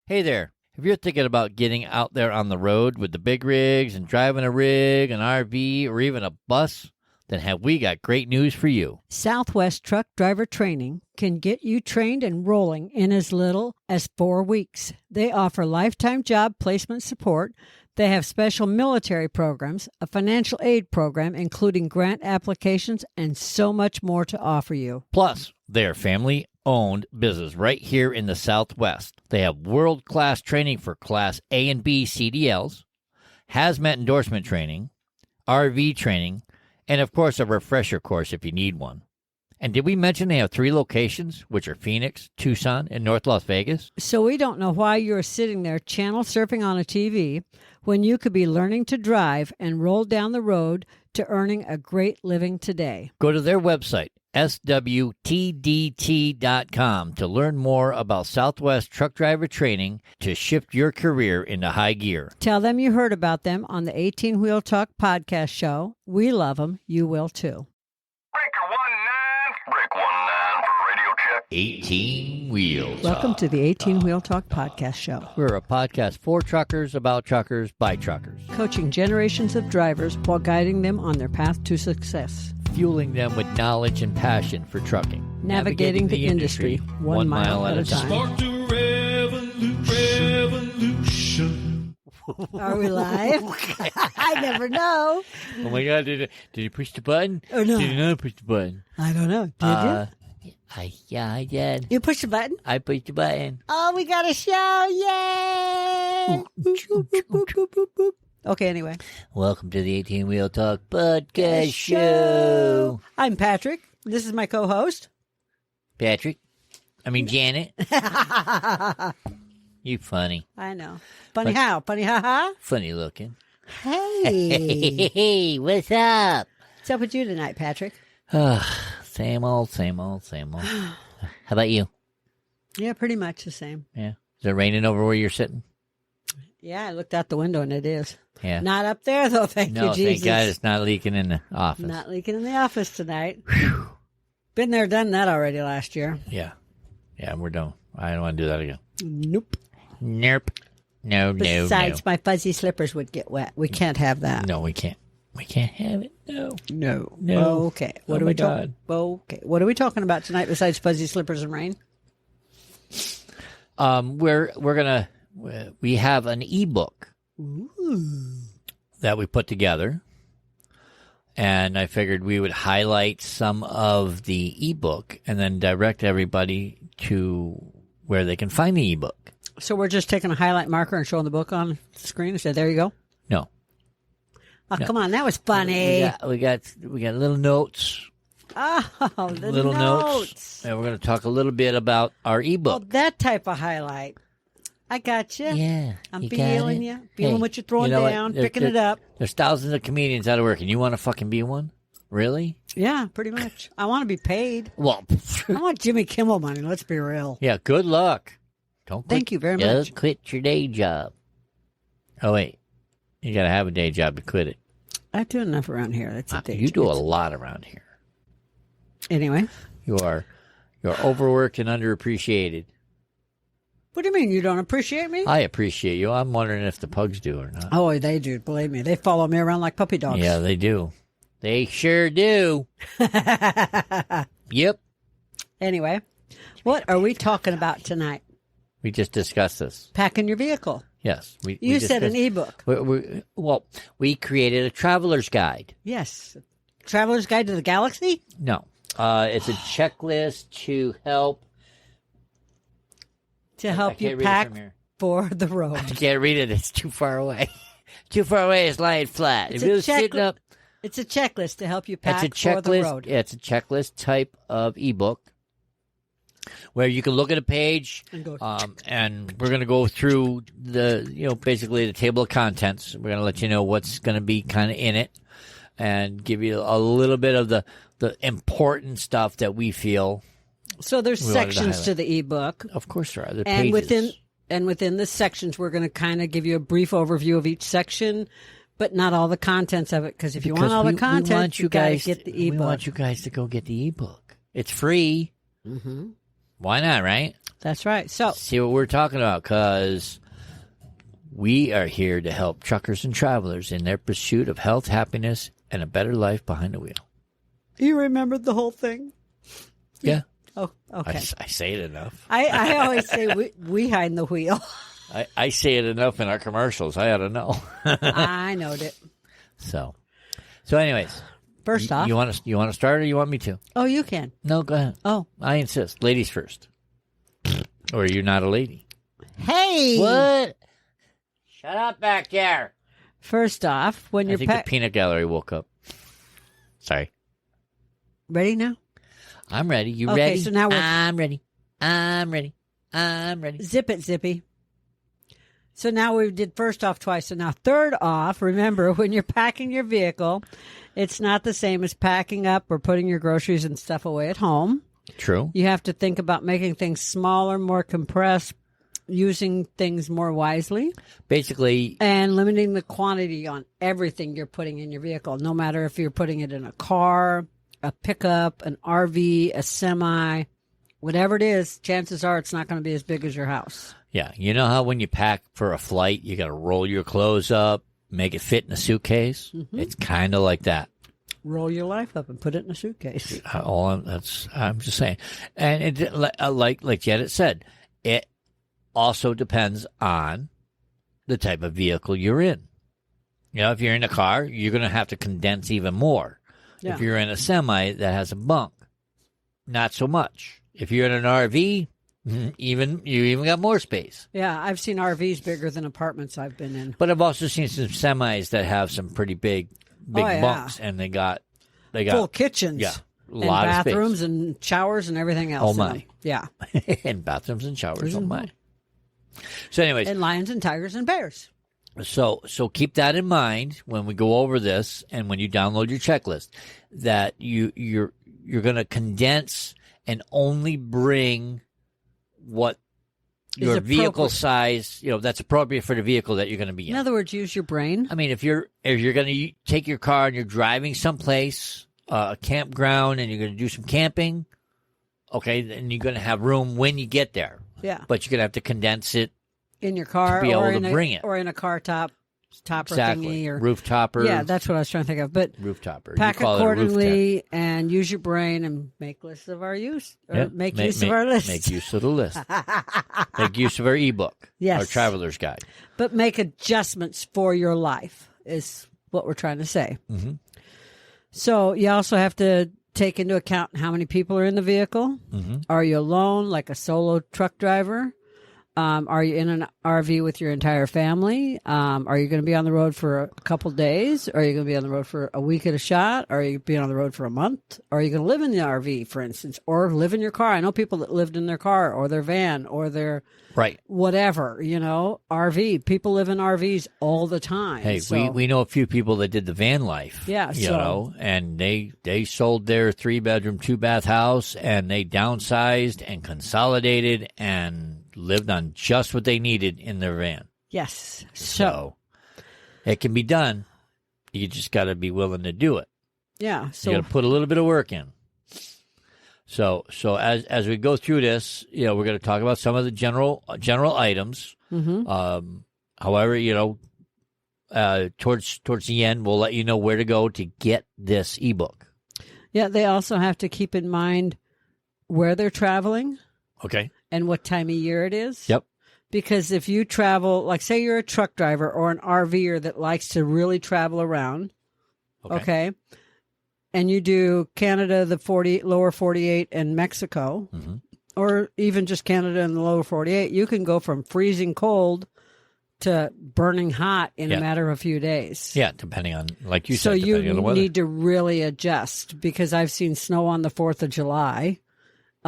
Hey there. If you're thinking about getting out there on the road with the big rigs and driving a rig, an RV, or even a bus, then have we got great news for you. Southwest Truck Driver Training can get you trained and rolling in as little as 4 weeks. They offer lifetime job placement support. They have special military programs, a financial aid program, including grant applications, and so much more to offer you. Plus, they're family-owned business right here in the Southwest. They have world-class training for Class A and B CDLs, hazmat endorsement training, RV training, and, of course, a refresher course if you need one. And did we mention they have 3 locations, which are Phoenix, Tucson, and North Las Vegas? So we don't know why you're sitting there channel surfing on a TV when you could be learning to drive and roll down the road to earning a great living today. Go to their website, swtdt.com, to learn more about Southwest Truck Driver Training to shift your career into high gear. Tell them you heard about them on the 18 Wheel Talk podcast show. We love them. You will too. Break 19 for radio check. 18 Wheel Welcome to the 18 Wheel Talk podcast show. We're a podcast for truckers, about truckers, by truckers. Coaching generations of drivers while guiding them on their path to success. Fueling them with knowledge and passion for trucking. Navigating the industry 1 mile at a time. Spark the revolution. Are we live? I never know. Oh my God, did you push the button? Oh, no. Did you not push the button? I don't know. Did you? Yeah, I did. You pushed the button? I pushed the button. Oh, we got a show. Yay! Boop, boop, boop, boop, boop, boop. Okay, anyway. Welcome to the 18 Wheel Talk podcast show. I'm Patrick. This is my co-host. Patrick. I mean, Janet. You funny. I know. Funny how? Funny ha-ha? Funny looking. Hey. Hey, what's up? What's up with you tonight, Patrick? Same old, same old, same old. How about you? Yeah, pretty much the same. Yeah. Is it raining over where you're sitting? Yeah, I looked out the window and it is. Yeah. Not up there, though, thank you, Jesus. Thank God it's not leaking in the office. Not leaking in the office tonight. Been there, done that already last year. Yeah. Yeah, we're done. I don't want to do that again. Nope. Nope. No, Besides, my fuzzy slippers would get wet. We can't have that. No, we can't. We can't have it. No. No. Okay. What Oh are my we talking? Okay. What are we talking about tonight besides fuzzy slippers and rain? We have an eBook that we put together, and I figured we would highlight some of the eBook and then direct everybody to where they can find the eBook. So we're just taking a highlight marker and showing the book on the screen and say, "There you go." No. Oh, No. Come on, that was funny. We got little notes. Oh, the Little notes. notes. And we're going to talk a little bit about our Oh, eBook. that type of highlight. I got you. Yeah. I'm you got feeling it. you. Feeling Hey, what you're throwing you know what? down, There- picking there- it up. There's thousands of comedians out of work, and you want to fucking be one? Really? Yeah, pretty much. I want to be paid. Well, I want Jimmy Kimmel money. Let's be real. yeah, good luck. Don't quit. Thank you very Don't much. quit your day job. Oh, wait. You got to have a day job to quit it. I do enough around here. That's a day You do a job. lot around here. Anyway. You're overworked and underappreciated. What do you mean you don't appreciate me? I appreciate you. I'm wondering if the pugs do or not. Oh, they do. Believe me. They follow me around like puppy dogs. Yeah, they do. They sure do. Yep. Anyway, what are we talking about tonight? We just discussed this. Packing your vehicle. Yes. You said an ebook. We created a traveler's guide. Yes. Traveler's Guide to the Galaxy? No. It's a checklist to help. To I help can't you read it pack from here. for the I road. can't read it. It's too far away. Too far away. It's lying flat. It's if a it was sitting up, It's a checklist to help you it's pack a checklist. for the road. Yeah, it's a checklist type of ebook where you can look at a page, And go, and we're going to go through basically the table of contents. We're going to let you know what's going to be kind of in it, and give you a little bit of the important stuff that we feel. so there's we wanted to sections to highlight. the ebook. Of course, there are. There are And pages. within the sections, we're going to kind of give you a brief overview of each section, but not all the contents of it. Because if you want all the contents, you got to get the ebook. We want you guys to go get the ebook. It's free. Mm-hmm. Why not, right? That's right. So, See what we're talking about, because we are here to help truckers and travelers in their pursuit of health, happiness, and a better life behind the wheel. you remembered the whole thing? Yeah. Oh, okay. I say it enough. I always say we behind the wheel. I say it enough in our commercials. I ought to know. I knowed it. So anyways. First off. You want to start or you want me to? Oh, you can. No, go ahead. Oh. I insist. Ladies first. Or you're not a lady. Hey. What? Shut up back there. First off, when I you're think the peanut gallery woke up. Sorry. ready now? I'm ready. You Okay, ready? so now I'm ready. I'm ready. I'm ready. Zip it, Zippy. So now we did first off twice. So now third off, remember, when you're packing your vehicle, it's not the same as packing up or putting your groceries and stuff away at home. True. You have to think about making things smaller, more compressed, using things more wisely, Basically, and limiting the quantity on everything you're putting in your vehicle, no matter if you're putting it in a car, a pickup, an RV, a semi, whatever it is, chances are it's not going to be as big as your house. yeah. You know how when you pack for a flight, you got to roll your clothes up, make it fit in a suitcase? Mm-hmm. It's kind of like that. Roll your life up and put it in a suitcase. I'm just saying. And it, like Janet said, it also depends on the type of vehicle you're in. You know, if you're in a car, you're going to have to condense even more. Yeah. If you're in a semi that has a bunk, not so much. If you're in an RV, you even got more space. Yeah, I've seen RVs bigger than apartments I've been in. But I've also seen some semis that have some pretty big yeah. bunks, and they got Full kitchens. Yeah, a and lot of space. bathrooms and showers and everything else. Oh, in my. them. Yeah. and bathrooms and showers. Oh my. So, anyways, And lions and tigers and bears. so keep that in mind when we go over this, and when you download your checklist, that you're going to condense and only bring what your vehicle size, that's appropriate for the vehicle that you're going to be in. In other words, use your brain. I mean, if you're going to take your car and you're driving someplace, a campground, and you're going to do some camping, okay, then you're going to have room when you get there. Yeah. But you're going to have to condense it In your car, to be or able to bring it. or in a car topper Exactly. thingy, or Rooftopper. Yeah, that's what I was trying to think of. But Rooftopper. pack You call it a roof accordingly and use your brain and make lists of our use. Or tent. make use of our list. Make use of the list. Make use of our eBook. Yes. Our traveler's guide. But make adjustments for your life is what we're trying to say. Mm-hmm. So you also have to take into account how many people are in the vehicle. Mm-hmm. Are you alone, like a solo truck driver? Are you in an RV with your entire family? Are you going to be on the road for a couple days? Are you going to be on the road for a week at a shot? Are you being on the road for a month? Are you going to live in the RV, for instance, or live in your car? I know people that lived in their car or their van or their Right. whatever, RV. People live in RVs all the time. Hey, so, we know a few people that did the van life. Yeah, You so- know, and they sold their 3-bedroom, 2-bath house, and they downsized and consolidated and lived on just what they needed in their van. yes. So it can be done. You just got to be willing to do it. Yeah. So You got to put a little bit of work in. So as we go through this, we're going to talk about some of the general items. Mm-hmm. However, towards the end, we'll let you know where to go to get this ebook. Yeah, they also have to keep in mind where they're traveling Okay. and what time of year it is. Yep. Because if you travel, like say you're a truck driver or an RVer that likes to really travel around, okay, and you do Canada, the lower 48, and Mexico, Mm-hmm. or even just Canada and the lower 48, you can go from freezing cold to burning hot in a matter of a few days. Yeah, depending on, like you So said, you depending on the weather. need to really adjust, because I've seen snow on the 4th of July.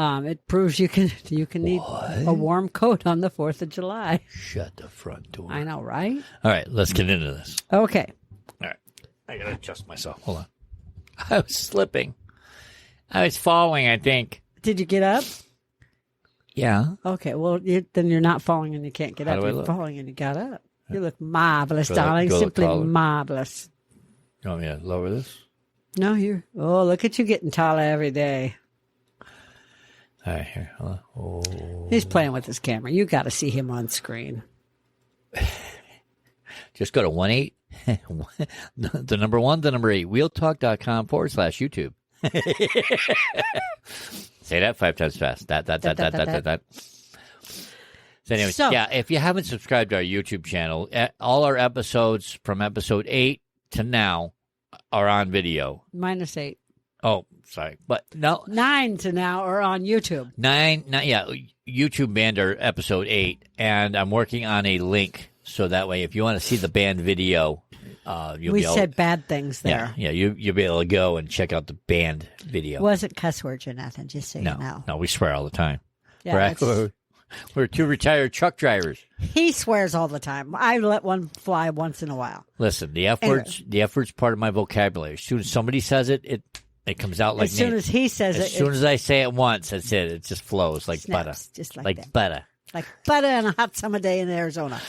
It proves you can need a warm coat on the 4th of July. Shut the front door. I know, right? All right, let's get into this. Okay. All right. I got to adjust myself. Hold on. I was slipping. I was falling, I think. Did you get up? Yeah. Okay, well, then you're not falling and you can't get How up. do I You're look? falling and you got up. You look marvelous, Go- darling. go look Simply taller. marvelous. You want me to lower this? No, look at you getting taller every day. right, here. Oh. He's playing with his camera. You got to see him on screen. Just go to 1-8, the number 1, the number 8, wheeltalk.com/YouTube. Say that 5 times fast. That. So anyways, yeah, if you haven't subscribed to our YouTube channel, all our episodes from episode 8 to now are on video. -8. Oh, sorry. But no. 9 to now are on YouTube. 9, YouTube banned our episode 8, and I'm working on a link so that way if you want to see the banned video, you'll be able. We said bad things there. Yeah, you'll be able to go and check out the banned video. Wasn't cuss words or nothing, just so you know. No, we swear all the time. Yeah, we're 2 retired truck drivers. He swears all the time. I let one fly once in a while. Listen, the F word's part of my vocabulary. As soon as somebody says it, it comes out like as soon as he says it. As soon as I say it once, that's it. It just flows like butter. Just like that. Butter. Like butter on a hot summer day in Arizona.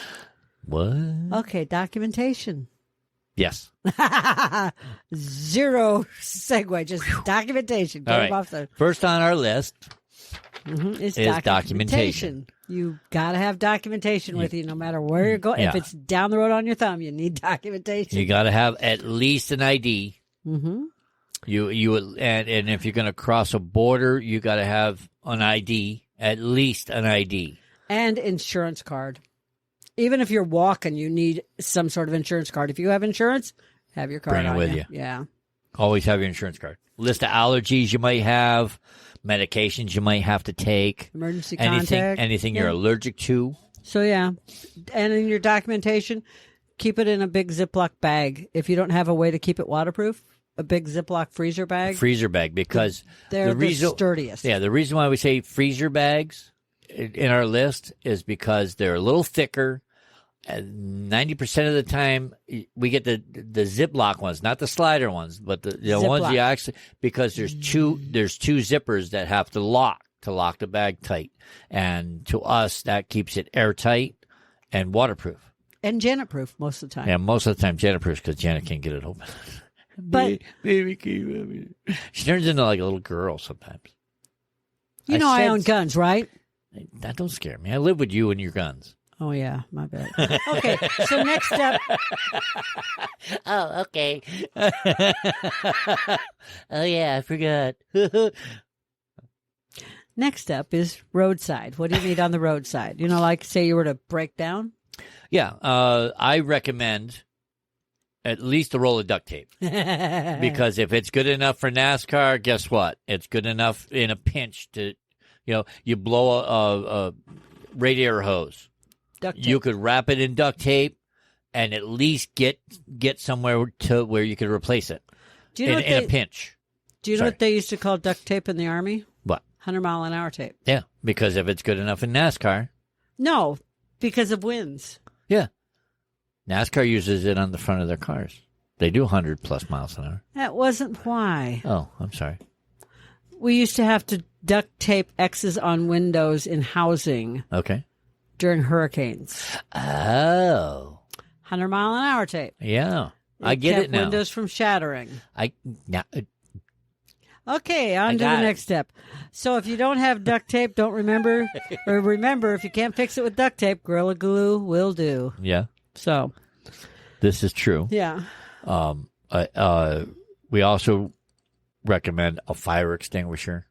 What? Okay, documentation. Yes. Zero segue, just documentation. All right. First on our list is documentation. You got to have documentation with you no matter where you're going. Yeah. If it's down the road on your thumb, you need documentation. You got to have at least an ID. Mm-hmm. And if you're going to cross a border, you got to have an ID, at least an ID. And insurance card. Even if you're walking, you need some sort of insurance card. If you have insurance, have your card Bring it on with you. Yeah. Always have your insurance card. List of allergies you might have, medications you might have to take. Emergency contact. Anything you're allergic to. So, yeah. And in your documentation, keep it in a big Ziploc bag. If you don't have a way to keep it waterproof, a big Ziploc freezer bag. Freezer bag, because they're the sturdiest. Yeah, the reason why we say freezer bags in our list is because they're a little thicker. 90% of the time, we get the Ziploc ones, not the slider ones, but the ones you actually, because there's two zippers that have to lock the bag tight, and to us that keeps it airtight and waterproof and Janet-proof most of the time. Yeah, most of the time Janet-proof because Janet can't get it open. But she turns into like a little girl sometimes. I own guns, right? That don't scare me. I live with you and your guns. Oh, yeah, my bad. Okay, so next up. Oh, okay. Oh, yeah, I forgot. Next up is roadside. What do you need on the roadside? Like say you were to break down? Yeah, I recommend at least a roll of duct tape. Because if it's good enough for NASCAR, guess what? It's good enough in a pinch to, you blow a radiator hose. You could wrap it in duct tape and at least get somewhere to where you could replace it in a pinch. Do you know what they used to call duct tape in the Army? What? 100-mile-an-hour tape. Yeah, because if it's good enough in NASCAR. No, because of winds. Yeah. NASCAR uses it on the front of their cars. They do 100+ miles an hour. That wasn't why. Oh, I'm sorry. We used to have to duct tape X's on windows in housing. Okay. During hurricanes. Oh. 100-mile-an-hour tape. Yeah. I get it now. Windows from shattering. Okay, on to the next step. So if you don't have duct tape, remember if you can't fix it with duct tape, Gorilla Glue will do. Yeah. So. This is true. Yeah. We also recommend a fire extinguisher.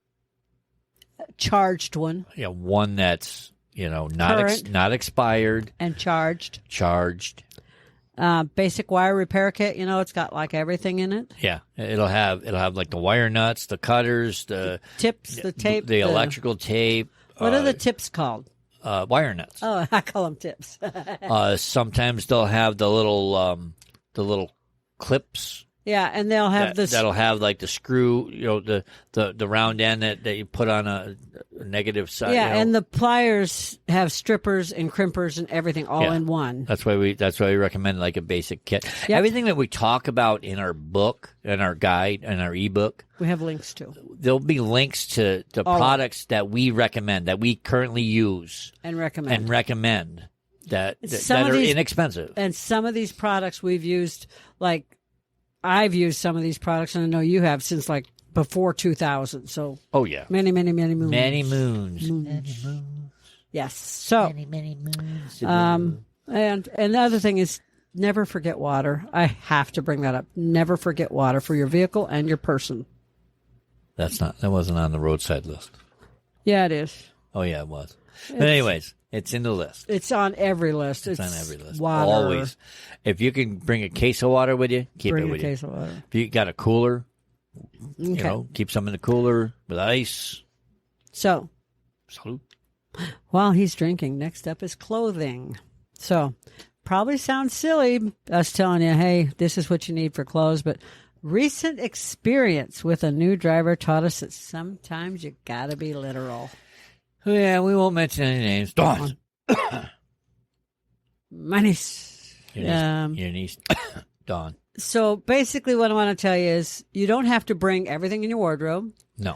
Charged one. Yeah, one that's not expired and charged. Basic wire repair kit. It's got like everything in it. Yeah, it'll have like the wire nuts, the cutters, the tips, the tape, the electrical tape. What are the tips called? Wire nuts. Oh, I call them tips. Sometimes they'll have the little clips. Yeah, and they'll have that'll have like the screw, the round end that you put on a negative side. Yeah, and the pliers have strippers and crimpers and everything all in one. That's why we recommend like a basic kit. Yep. Everything that we talk about in our book, in our guide, and our ebook, we have links to. There'll be links to the products that we recommend, that we currently use and recommend that are inexpensive. And some of these products we've used, like I've used some of these products, and I know you have, since like before 2000. So Oh, yeah. many moons. Many moons. Moons. Many moons. Yes. So Many moons. and the other thing is never forget water. I have to bring that up. Never forget water for your vehicle and your person. That wasn't on the roadside list. Yeah, it is. Oh, yeah, it was. But anyways, it's in the list. It's on every list. It's on every list. Water. Always. If you can bring a case of water with you, keep Bring it a with you. case of water. If you got a cooler, Okay. you know, keep some in the cooler with ice. So Salute. while he's drinking, next up is clothing. So probably sounds silly, us telling you, hey, this is what you need for clothes, but recent experience with a new driver taught us that sometimes you gotta be literal. Yeah, we won't mention any names. Dawn. My niece. Your niece. Dawn. So basically what I want to tell you is you don't have to bring everything in your wardrobe. No.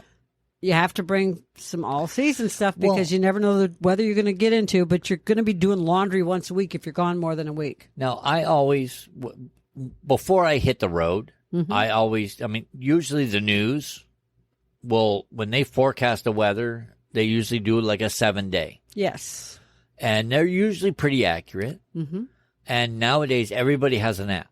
You have to bring some all-season stuff because Well- you never know the weather you're going to get into, but you're going to be doing laundry once a week if you're gone more than a week. Now, I always, before I hit the road, usually the news will, when they forecast the weather, they usually do like a 7-day. Yes. And they're usually pretty accurate. Mm-hmm. And nowadays, everybody has an app.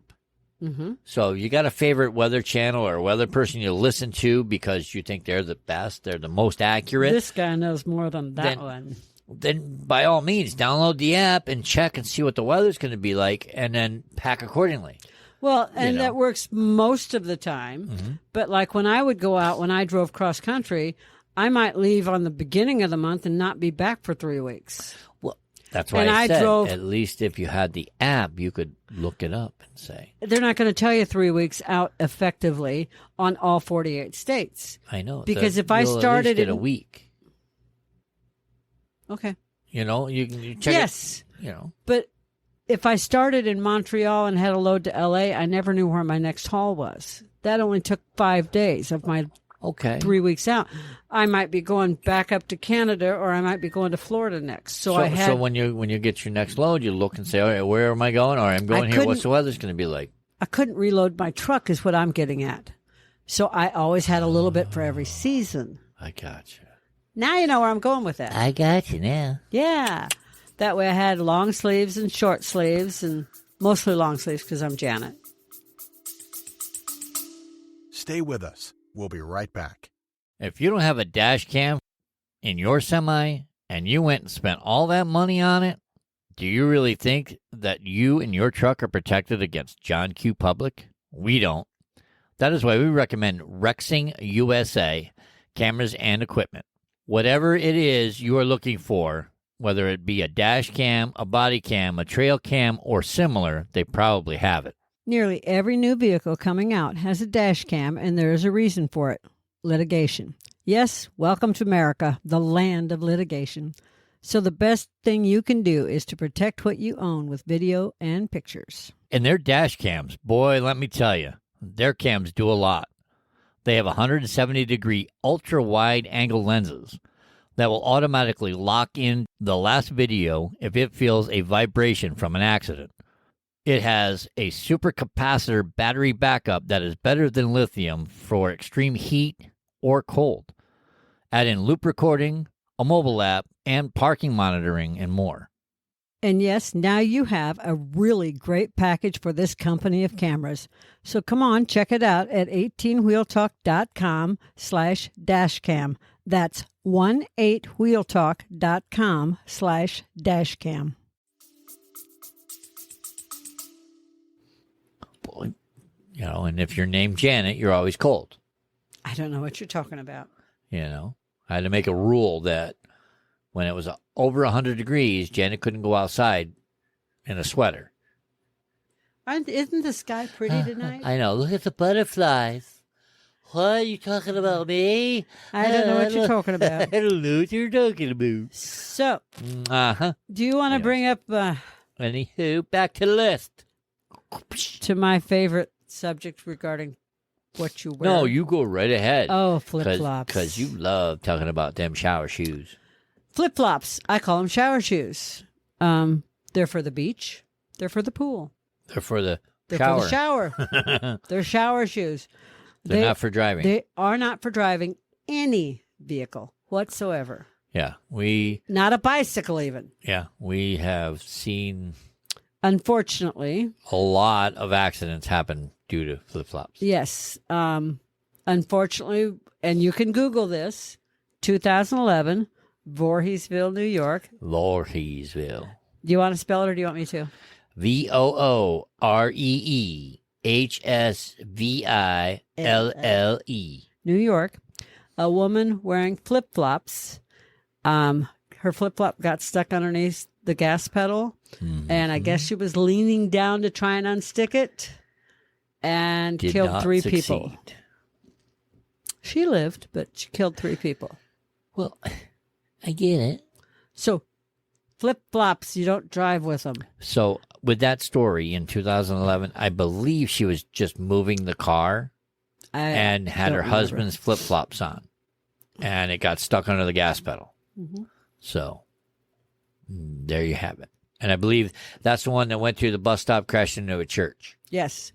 Mm-hmm. So you got a favorite weather channel or weather person you listen to because you think they're the best, they're the most accurate. This guy knows more than that one. Then by all means, download the app and check and see what the weather's going to be like and then pack accordingly. Well, and know. that works most of the time. Mm-hmm. But like when I would go out, when I drove cross country, I might leave on the beginning of the month and not be back for 3 weeks. Well, that's why And I I said drove- at least if you had the app, you could look it up and say. They're not going to tell you 3 weeks out effectively on all 48 states. I know. Because if I you'll at least started get a in- week, Okay. you know, you check Yes. it, you know. But if I started in Montreal and had a load to LA, I never knew where my next haul was. That only took 5 days of my Okay. 3 weeks out. I might be going back up to Canada or I might be going to Florida next. So I had So when you get your next load, you look and say, all right, where am I going? All right, I'm going here. What's the weather's going to be like? I couldn't reload my truck is what I'm getting at. So I always had a little bit for every season. I got you. Now you know where I'm going with that. I got you now. Yeah. That way I had long sleeves and short sleeves and mostly long sleeves because I'm Janet. Stay with us. We'll be right back. If you don't have a dash cam in your semi and you went and spent all that money on it, do you really think that you and your truck are protected against John Q. Public? We don't. That is why we recommend Rexing USA cameras and equipment. Whatever it is you are looking for, whether it be a dash cam, a body cam, a trail cam, or similar, they probably have it. Nearly every new vehicle coming out has a dash cam, and there is a reason for it. Litigation. Yes, welcome to America, the land of litigation. So the best thing you can do is to protect what you own with video and pictures. And their dash cams, boy, let me tell you, their cams do a lot. They have 170-degree ultra-wide angle lenses that will automatically lock in the last video if it feels a vibration from an accident. It has a supercapacitor battery backup that is better than lithium for extreme heat or cold. Add in loop recording, a mobile app, and parking monitoring, and more. And yes, now you have a really great package for this company of cameras. So come on, check it out at 18wheeltalk.com/dashcam. That's 18wheeltalk.com/dashcam. Boy, you know, and if you're named Janet, you're always cold. I don't know what you're talking about. You know, I had to make a rule that when it was over 100 degrees, Janet couldn't go outside in a sweater. Isn't the sky pretty tonight? I know. Look at the butterflies. What are you talking about, me? I don't know what you're talking about. I don't know what you're talking about. So, Uh-huh. do you want to Yes. bring up Anywho, back to the list. to my favorite subject regarding what you wear? No, you go right ahead. Oh, flip-flops. Because you love talking about them shower shoes. Flip-flops. I call them shower shoes. They're for the beach. They're for the pool. They're for the They're shower. for the shower. They're shower shoes. They're not for driving. They are not for driving any vehicle whatsoever. Yeah, Not a bicycle even. Yeah, we have seen Unfortunately. a lot of accidents happen due to flip-flops. Yes. Unfortunately, and you can Google this, 2011, Voorheesville, New York. Voorheesville. Do you want to spell it or do you want me to? VOOREEHSVILLE. New York. A woman wearing flip-flops. Her flip-flop got stuck underneath the gas pedal. Mm-hmm. And I guess she was leaning down to try and unstick it. And Did killed not 3 succeed. people. She lived, but she killed 3 people. Well, I get it. So, flip-flops, you don't drive with them. So with that story in 2011, I believe she was just moving the car and had her husband's flip-flops on. And it got stuck under the gas pedal. Mm-hmm. So there you have it. And I believe that's the one that went through the bus stop, crashed into a church. Yes.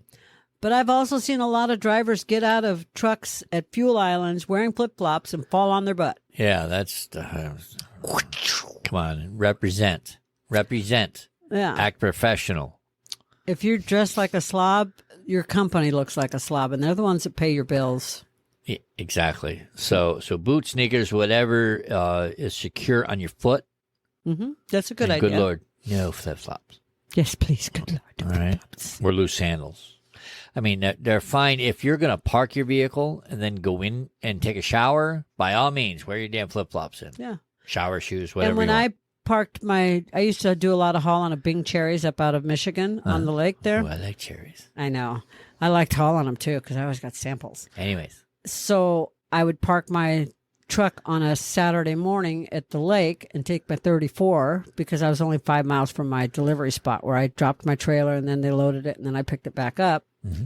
But I've also seen a lot of drivers get out of trucks at fuel islands wearing flip-flops and fall on their butt. Yeah, that's come on, represent. Yeah. Act professional. If you're dressed like a slob, your company looks like a slob, and they're the ones that pay your bills. Yeah, exactly. So boots, sneakers, whatever is secure on your foot. Mm-hmm. That's a good And idea. Good Lord, no flip-flops. Yes, please. Good Lord. All right. Or loose sandals. I mean, they're fine. If you're going to park your vehicle and then go in and take a shower, by all means, wear your damn flip-flops in. Yeah. Shower shoes, whatever And when you want. I parked I used to do a lot of hauling of Bing cherries up out of Michigan on the lake there. Oh, I like cherries. I know. I liked hauling them too because I always got samples. Anyways. So I would park my truck on a Saturday morning at the lake and take my 34 because I was only 5 miles from my delivery spot where I dropped my trailer and then they loaded it and then I picked it back up. Mm-hmm.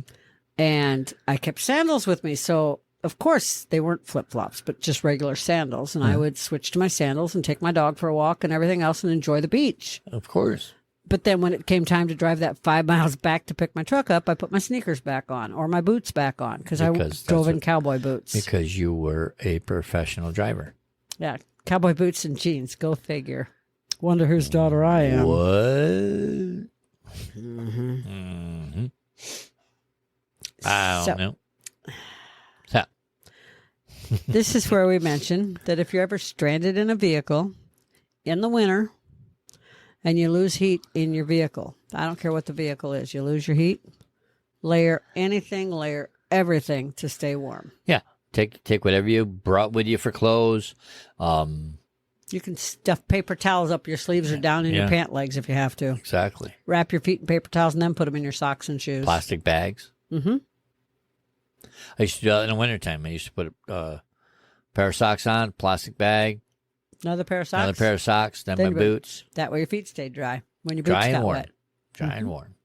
And I kept sandals with me. So, of course, they weren't flip-flops, but just regular sandals. And I would switch to my sandals and take my dog for a walk and everything else and enjoy the beach. Of course. But then when it came time to drive that 5 miles back to pick my truck up, I put my sneakers back on or my boots back on because I drove in cowboy boots. Because you were a professional driver. Yeah, cowboy boots and jeans. Go figure. Wonder whose daughter I am. What? Mm-hmm. I don't know. So. This is where we mention that if you're ever stranded in a vehicle in the winter and you lose heat in your vehicle, I don't care what the vehicle is, you lose your heat, layer everything to stay warm. Yeah. Take whatever you brought with you for clothes. You can stuff paper towels up your sleeves or down in your pant legs if you have to. Exactly. Wrap your feet in paper towels and then put them in your socks and shoes. Plastic bags. Mm-hmm. I used to do that in the wintertime. I used to put a pair of socks on, plastic bag, Another pair of socks. another pair of socks, then my Then boots. That way your feet stayed dry when your boots Dry and got warm. wet. Dry and warm.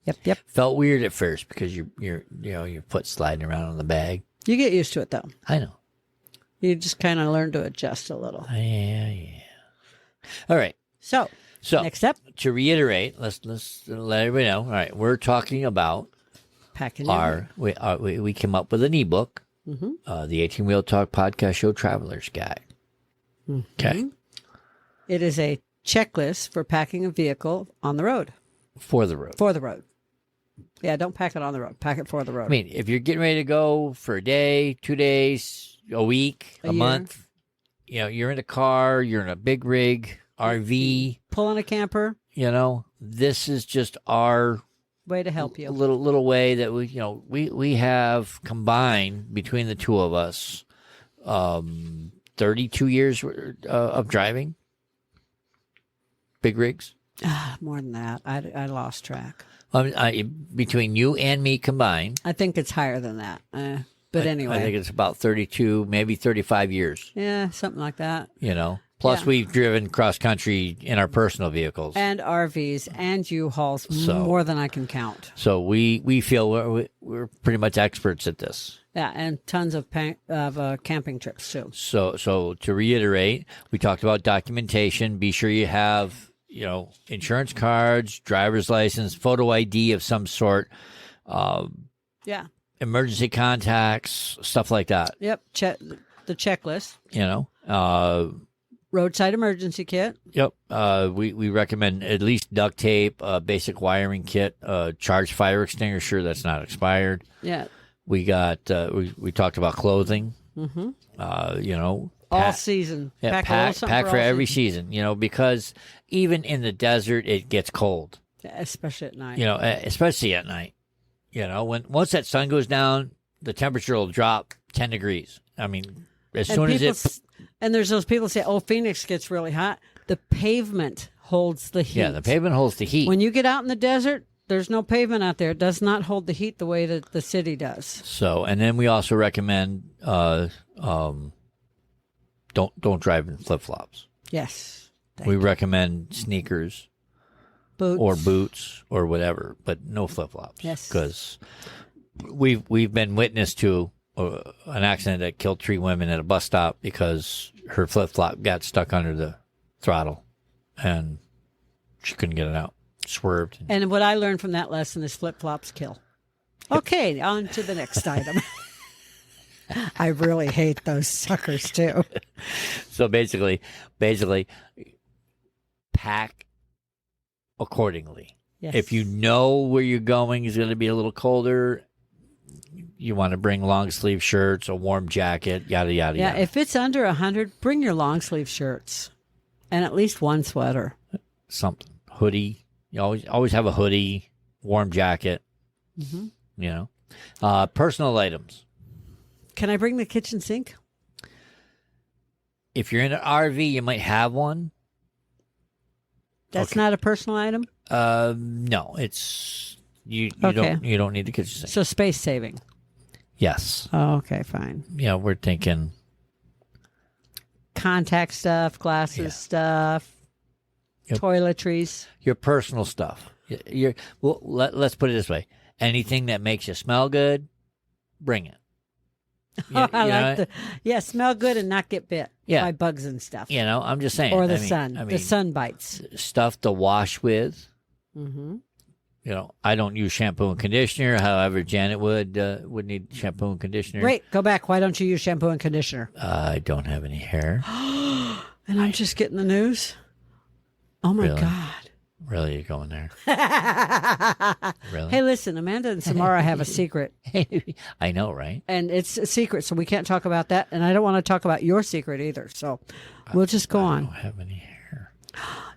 Yep. Felt weird at first because your foot sliding around on the bag. You get used to it though. I know. You just kind of learn to adjust a little. Yeah. All right. So next up, to reiterate, let's let everybody know. All right, we're talking about packing we came up with an ebook, the 18-Wheel Talk Podcast Show Traveler's Guide. Okay. It is a checklist for packing a vehicle on the road. For the road. For the road. Yeah, don't pack it on the road. Pack it for the road. I mean, if you're getting ready to go for a day, 2 days, a week, a year. month, you're in a car, you're in a big rig, RV, Pulling a camper. This is just our Way to help you. little way that we have combined between the two of us 32 years of driving big rigs. More than that. I lost track. Between you and me combined, I think it's higher than that. But anyway. I think it's about 32, maybe 35 years. Yeah, something like that. Plus Yeah. we've driven cross country in our personal vehicles. And RVs and U-Hauls, So- more than I can count. So we feel we're pretty much experts at this. Yeah, and tons of camping trips too. So to reiterate, we talked about documentation. Be sure you have, insurance cards, driver's license, photo ID of some sort. Yeah. emergency contacts, stuff like that. Yep. The checklist. You know. Roadside emergency kit. Yep. We recommend at least duct tape, basic wiring kit, charged fire extinguisher that's not expired. Yeah. We got we talked about clothing. Mm-hmm. You know, All season. Yeah, pack for every season. You know, because even in the desert it gets cold. Especially at night. You know, especially at night. You know, once that sun goes down, the temperature will drop 10 degrees. I mean, and there's those people say, "Oh, Phoenix gets really hot." The pavement holds the heat. Yeah, the pavement holds the heat. When you get out in the desert, there's no pavement out there. It does not hold the heat the way that the city does. So, and then we also recommend don't drive in flip flops. Yes, we recommend sneakers, boots or whatever, but no flip flops. Yes, because we've been witness to an accident that killed 3 women at a bus stop because her flip flop got stuck under the throttle and she couldn't get it out. Swerved. And what I learned from that lesson is flip flops kill. Okay, on to the next item. I really hate those suckers too. So basically, pack accordingly. Yes. If you know where you're going is going to be a little colder, you want to bring long sleeve shirts, a warm jacket, yada yada. Yeah, yada. if it's under 100, bring your long sleeve shirts and at least one sweater. Something hoodie. You always have a hoodie, warm jacket. Mm-hmm. You know, personal items. Can I bring the kitchen sink? If you're in an RV, you might have one. That's not a personal item? No, it's you don't need the kitchen sink. So space saving. Yes. Oh, okay, fine. Yeah, we're thinking contact stuff, glasses stuff, toiletries. Your personal stuff. Let's put it this way. Anything that makes you smell good, bring it. Smell good and not get bit by bugs and stuff. You know, I'm just saying. Or the sun. The sun bites. Stuff to wash with. Mm-hmm. You know, I don't use shampoo and conditioner. However, Janet would need shampoo and conditioner. Wait, go back. Why don't you use shampoo and conditioner? I don't have any hair. And I'm just getting the news? Oh, my God. Really? You're going there? Really? Hey, listen, Amanda and Samara have a secret. I know, right? And it's a secret, so we can't talk about that. And I don't want to talk about your secret either. So we'll just go on. I don't have any hair.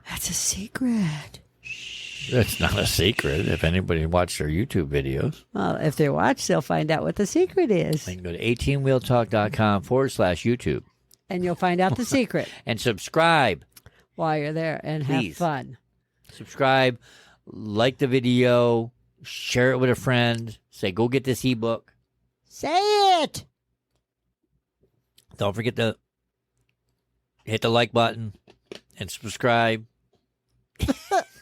That's a secret. That's not a secret. If anybody watched our YouTube videos. Well, if they watch, they'll find out what the secret is. They can go to 18wheeltalk.com/YouTube. And you'll find out the secret. And subscribe. While you're there and have fun. Subscribe, like the video, share it with a friend. Say, go get this ebook. Say it. Don't forget to hit the like button and subscribe.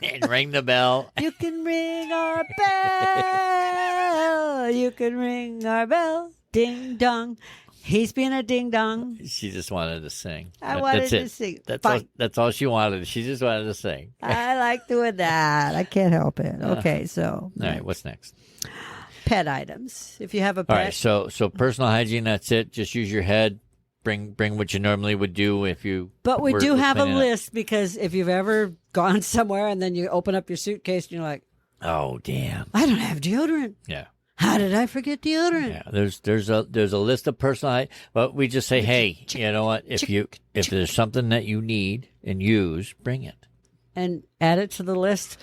And ring the bell. You can ring our bell. You can ring our bell. Ding dong. He's being a ding dong. She just wanted to sing. I wanted to sing. That's all she wanted. She just wanted to sing. I like doing that. I can't help it. Okay, so. All right, what's next? Pet items. If you have a pet. All right, so personal hygiene, that's it. Just use your head. Bring what you normally would do if you. But we do have a list because if you've ever gone somewhere and then you open up your suitcase and you're like, oh damn, I don't have deodorant. Yeah. How did I forget deodorant? Yeah, there's a list of personal, but we just say, hey, you know what? If there's something that you need and use, bring it and add it to the list.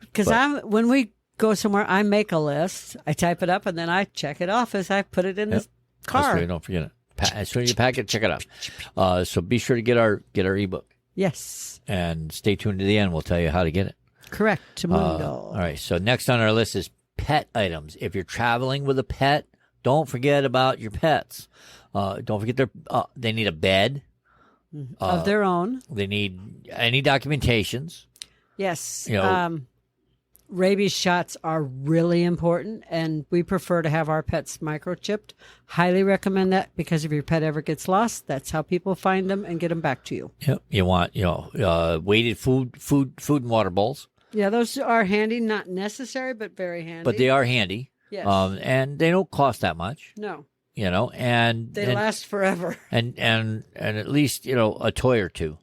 Because when we go somewhere, I make a list, I type it up, and then I check it off as I put it in the car. So you don't forget it. As soon as you pack it, check it out. So be sure to get our ebook. Yes. And stay tuned to the end. We'll tell you how to get it. Correct. All right. So next on our list is pet items. If you're traveling with a pet, don't forget about your pets. Don't forget they need a bed of their own. They need any documentations. Yes. You know, rabies shots are really important, and we prefer to have our pets microchipped. Highly recommend that because if your pet ever gets lost, that's how people find them and get them back to you. Yep. You want weighted food and water bowls. Yeah, those are handy. Not necessary, but very handy. But they are handy. Yes. And they don't cost that much, No. and They last forever. and at least a toy or two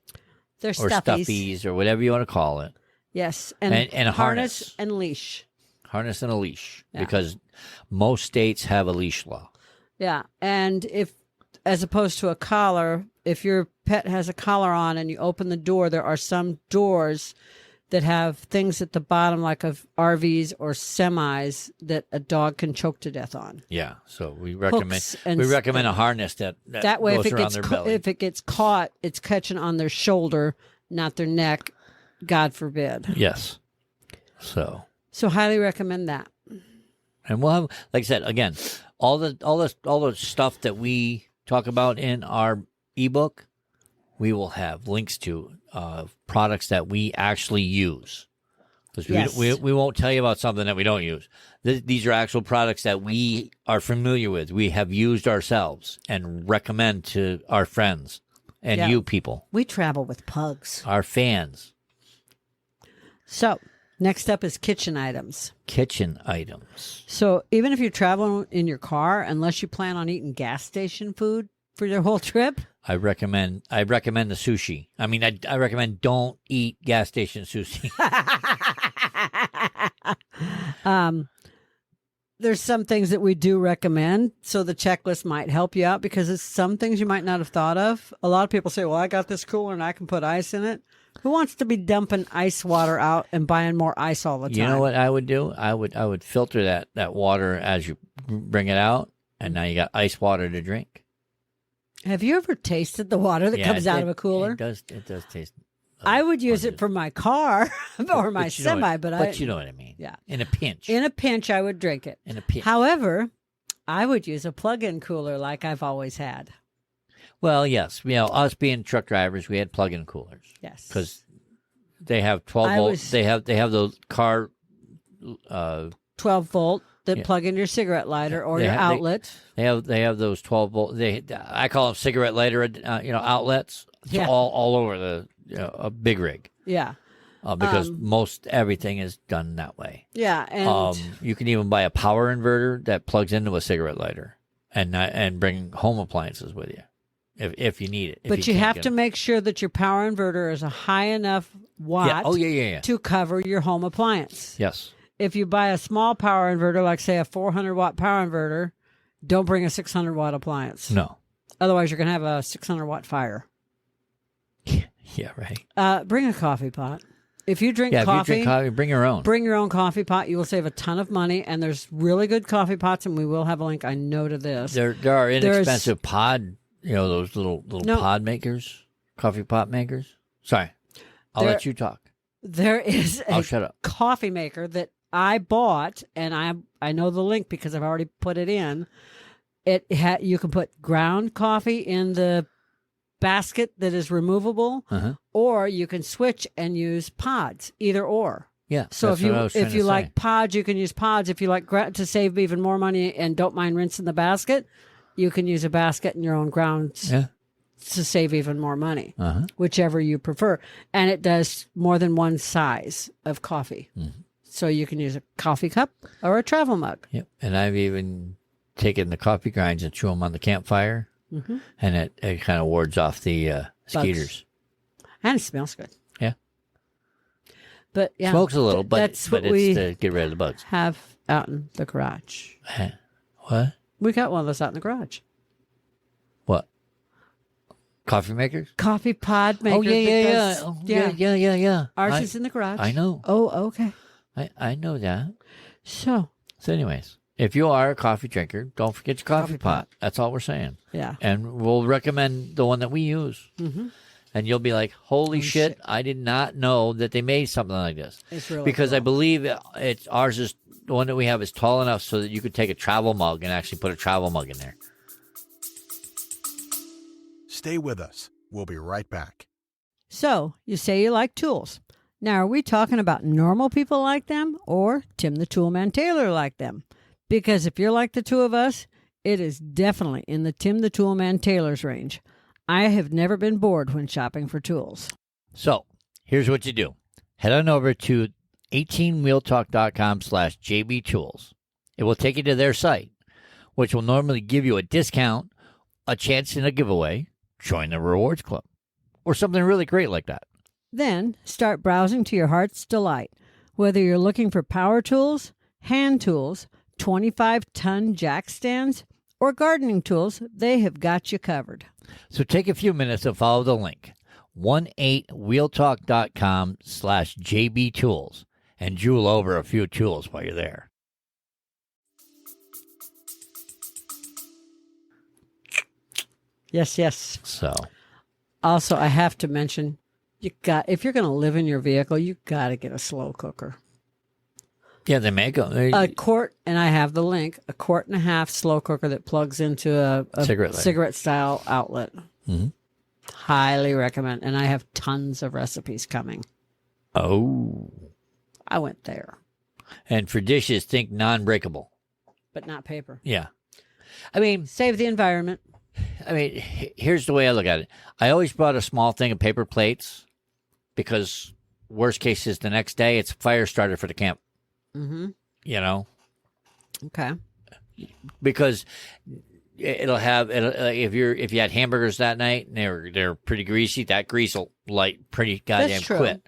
They're or stuffies. stuffies or whatever you want to call it. Yes. And a harness and leash. Harness and a leash, Yeah. because most states have a leash law. Yeah. And as opposed to a collar, if your pet has a collar on and you open the door, there are some doors that have things at the bottom, like of RVs or semis, that a dog can choke to death on. Yeah, so we recommend Hooks and a harness that way, goes around their belly. if it gets caught, it's catching on their shoulder, not their neck. God forbid. Yes. So highly recommend that. and we'll have, like I said, again, all the stuff that we talk about in our ebook, we will have links to products that we actually use. Because Yes. we won't tell you about something that we don't use. These are actual products that we are familiar with. We have used ourselves and recommend to our friends and Yeah. you people, We travel with pugs. our fans. So next up is kitchen items. Kitchen items. So even if you're traveling in your car, unless you plan on eating gas station food for your whole trip, I recommend the sushi. I mean, I recommend don't eat gas station sushi. there's some things that we do recommend. So the checklist might help you out because it's some things you might not have thought of. A lot of people say, well, I got this cooler and I can put ice in it. Who wants to be dumping ice water out and buying more ice all the time? You know what I would do? I would filter that water as you bring it out, and now you got ice water to drink. Have you ever tasted the water that comes out of a cooler? It does taste. I would use it for my car or my But you know semi, what- but you know what I mean. Yeah. In a pinch. in a pinch, I would drink it. In a pinch. However, I would use a plug-in cooler like I've always had. Well, yes. Us being truck drivers, we had plug-in coolers Yes. because they have 12 I volt. was- They have those car. 12 volt that Yeah. plug into your cigarette lighter or They your ha- they- outlet. They have those 12 volt. I call them cigarette lighter. Outlets. It's Yeah. all over the a big rig. Yeah. Because most everything is done that way. Yeah. And You can even buy a power inverter that plugs into a cigarette lighter, and bring home appliances with you, if you need it. If but you can't have get to them. make sure that your power inverter is a high enough watt Yeah. Oh yeah. to cover your home appliance. Yes. If you buy a small power inverter, like say a 400 watt power inverter, don't bring a 600 watt appliance. No. Otherwise, you're going to have a 600 watt fire. Yeah. Right. Bring a coffee pot. If you drink Yeah. coffee, If you drink coffee, bring your own. bring your own coffee pot. You will save a ton of money, and there's really good coffee pots, and we will have a link, I know, to this. There are inexpensive pod. Those little No. pod makers, coffee pot makers. Sorry, I'll There- let you talk. There is I'll a shut up. coffee maker that I bought, and I know the link because I've already put it in. You can put ground coffee in the basket that is removable, Uh-huh. or you can switch and use pods, either or. Yeah. So that's what I was trying if to you say. like pods, you can use pods. If you like to save even more money and don't mind rinsing the basket, you can use a basket in your own grounds Yeah. to save even more money, Uh-huh. whichever you prefer. And it does more than one size of coffee. Mm-hmm. So you can use a coffee cup or a travel mug. Yep. And I've even taken the coffee grinds and chew them on the campfire, and it kind of wards off the skeeters. And it smells good. Yeah. But yeah, Smokes a little, but that's what it's we to get rid of the bugs. have out in the garage. What? We got one of those out in the garage. What? Coffee makers? Coffee pod maker. Oh yeah, that yeah, does- yeah. Oh, yeah. Ours is in the garage. I know. Oh, okay. I know that. So, anyways, if you are a coffee drinker, don't forget your coffee pot. That's all we're saying. yeah. And we'll recommend the one that we use. Mm-hmm. And you'll be like, holy shit, I did not know that they made something like this. It's really Because I cool. believe ours is, the one that we have is tall enough so that you could take a travel mug and actually put a travel mug in there. Stay with us. We'll be right back. So, you say you like tools. Now, are we talking about normal people like them or Tim the Toolman Taylor like them? Because if you're like the two of us, it is definitely in the Tim the Toolman Taylor's range. I have never been bored when shopping for tools. So here's what you do. Head on over to 18wheeltalk.com/JBTools It will take you to their site, which will normally give you a discount, a chance in a giveaway, join the rewards club, or something really great like that. Then start browsing to your heart's delight. Whether you're looking for power tools, hand tools, 25-ton jack stands, or gardening tools, they have got you covered. So take a few minutes to follow the link, 18wheeltalk.com/JBTools, and jewel over a few tools while you're there. Yes, yes. So, Also, I have to mention, if you're going to live in your vehicle, you got to get a slow cooker. yeah, they make them. A quart, and I have the link, a 1.5 quart slow cooker that plugs into a cigarette style outlet. Mm-hmm. Highly recommend. And I have tons of recipes coming. Oh. I went there. And for dishes, think non-breakable. But not paper. Yeah. I mean, Save the environment. Here's the way I look at it. I always brought a small thing of paper plates because worst case is the next day it's a fire starter for the camp. Mm-hmm. You know? Okay. Because if you had hamburgers that night and they're pretty greasy, that grease will light pretty goddamn That's true. quick.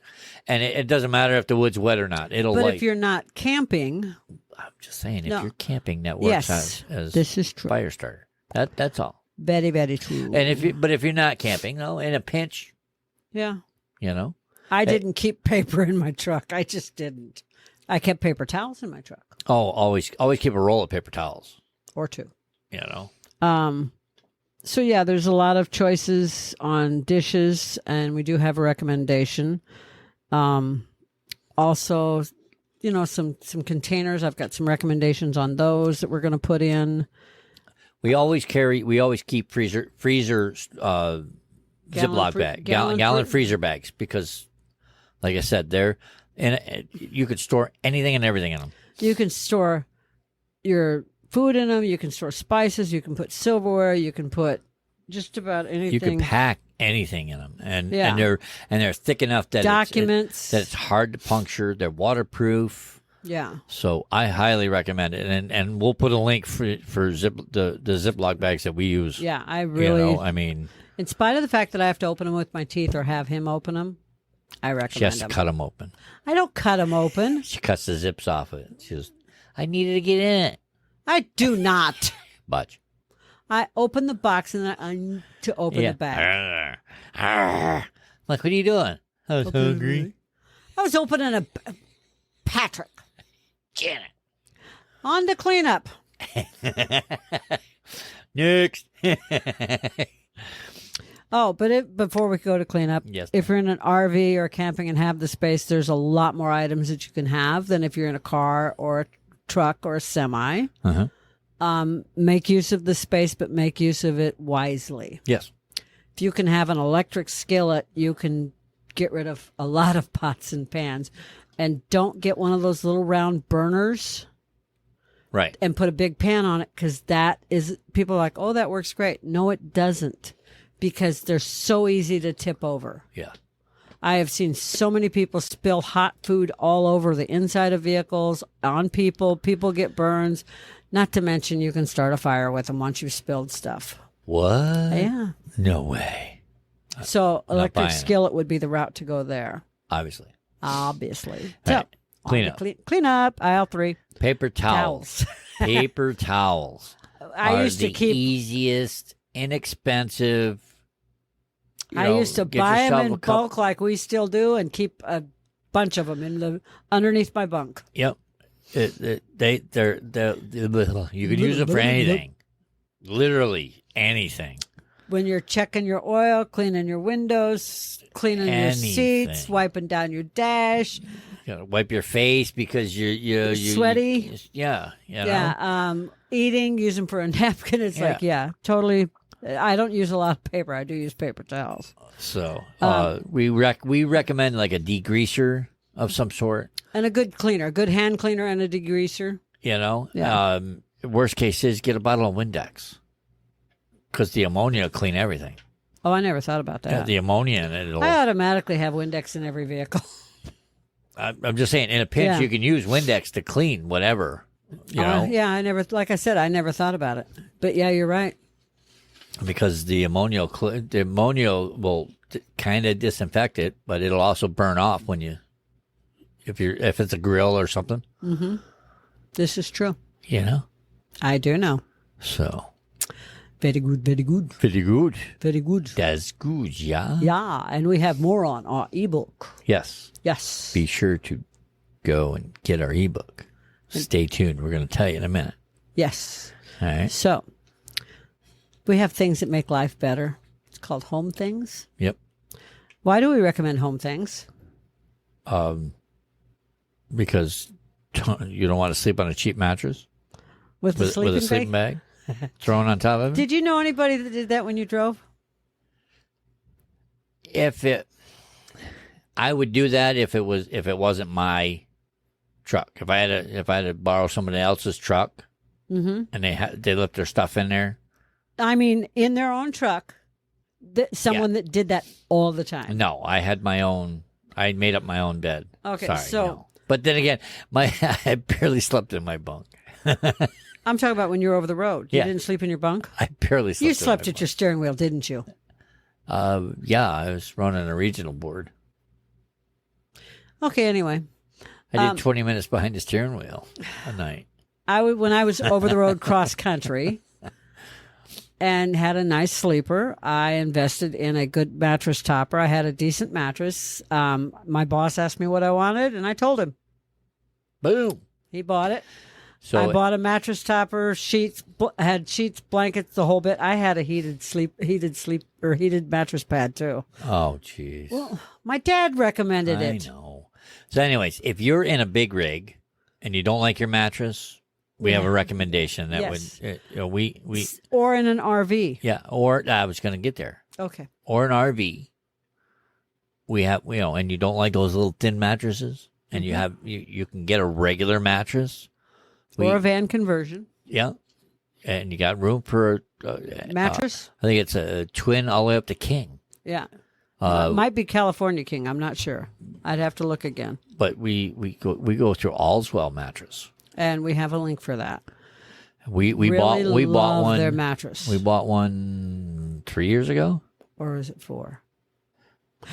And it doesn't matter if the wood's wet or not. It'll But light. if you're not camping, I'm just saying, if No. you're camping, that works yes, as this is true. fire starter. That's all. Very, very true. And if you're not camping, no, in a pinch, Yeah. you know. I didn't keep paper in my truck. I just didn't. I kept paper towels in my truck. Oh, always keep a roll of paper towels. Or two. You know. So yeah, there's a lot of choices on dishes, and we do have a recommendation. Also, some containers. I've got some recommendations on those that we're going to put in. We always keep freezer Ziploc bag, gallon freezer bags because, like I said, you could store anything and everything in them. You can store your food in them. You can store spices. You can put silverware. You can put just about anything. You can pack anything in them, and Yeah. they're thick enough that documents that it's hard to puncture. They're waterproof. Yeah. So I highly recommend it, and we'll put a link for the Ziploc bags that we use. Yeah, I really. In spite of the fact that I have to open them with my teeth or have him open them, I recommend she has to them. cut them open. I don't cut them open. She cuts the zips off it. She goes, I needed to get in it. I do not. Budge. I open the box and then I need to open the bag. Like, what are you doing? I was hungry. I was opening a Patrick. Janet. On to cleanup. Next. Oh, but before we go to cleanup, Yes, if you're in an RV or camping and have the space, there's a lot more items that you can have than if you're in a car or a truck or a semi. Uh-huh. Make use of the space, but make use of it wisely. Yes. If you can have an electric skillet, you can get rid of a lot of pots and pans. And don't get one of those little round burners. Right. And put a big pan on it, because people are like, oh, that works great. No, it doesn't, because they're so easy to tip over. Yeah. I have seen so many people spill hot food all over the inside of vehicles, on people. People get burns. Not to mention you can start a fire with them once you've spilled stuff. What? Yeah. No way. So electric buying it. skillet would be the route to go there. Obviously. Obviously. Right. So, Clean up. Clean up. Aisle 3. Paper towels. Paper towels. I used to the keep. easiest, inexpensive. I used to buy them in a cup. bulk like we still do and keep a bunch of them underneath my bunk. Yep. You can use them for anything. Literally anything. When you're checking your oil, cleaning your windows, cleaning your seats, Anything. wiping down your dash. You gotta wipe your face because you're Sweaty. Yeah. You know? Yeah. Eating, use them for a napkin. It's like, yeah, totally. I don't use a lot of paper. I do use paper towels. So we recommend like a degreaser of some sort. And a good cleaner, a good hand cleaner and a degreaser. You know? Yeah. Worst case is get a bottle of Windex. Because the ammonia will clean everything. Oh, I never thought about that. Yeah, the ammonia in it. I automatically have Windex in every vehicle. I'm just saying, in a pinch, Yeah. you can use Windex to clean whatever. You know, Yeah, like I said, I never thought about it. But yeah, you're right. because the ammonia will kind of disinfect it, but it'll also burn off when if it's a grill or something. Mm-hmm. This is true. You know, I do know. so Very good, very good. very good. Very good. That's good, yeah. Yeah, and we have more on our ebook. Yes. Yes. Be sure to go and get our ebook. Stay tuned. We're going to tell you in a minute. Yes. All right. So, we have things that make life better. It's called Home Things. Yep. Why do we recommend Home Things? Because you don't want to sleep on a cheap mattress With a sleeping bag thrown on top of it. Did you know anybody that did that when you drove? I would do that if it wasn't my truck. If I had to borrow somebody else's truck, and they left their stuff in there. I mean, in their own truck, someone that did that all the time. No, I had my own. I made up my own bed. Okay, Sorry, so no. But then again, I barely slept in my bunk. I'm talking about when you were over the road. You Yeah. didn't sleep in your bunk? I barely slept. You slept at your steering wheel, didn't you? Yeah, I was running a regional board. Okay, anyway. I did 20 minutes behind the steering wheel a night. When I was over the road cross country and had a nice sleeper, I invested in a good mattress topper. I had a decent mattress. My boss asked me what I wanted, and I told him. Boom. He bought it. So I bought a mattress topper, sheets, had sheets, blankets, the whole bit. I had a heated mattress pad too. Oh, jeez. Well, my dad recommended it. I know. So, anyways, if you're in a big rig and you don't like your mattress, we have a recommendation that Yes. we Or in an RV. yeah. Or I was going to get there. Okay. Or an RV. We have and you don't like those little thin mattresses, and you can get a regular mattress. Or a van conversion. Yeah, and you got room for Mattress? I think it's a twin all the way up to king. Yeah. It might be California King. I'm not sure. I'd have to look again. But we go through Allswell mattress. And we have a link for that. We Really bought love one. their mattress. We bought one 3 years ago. Or is it 4?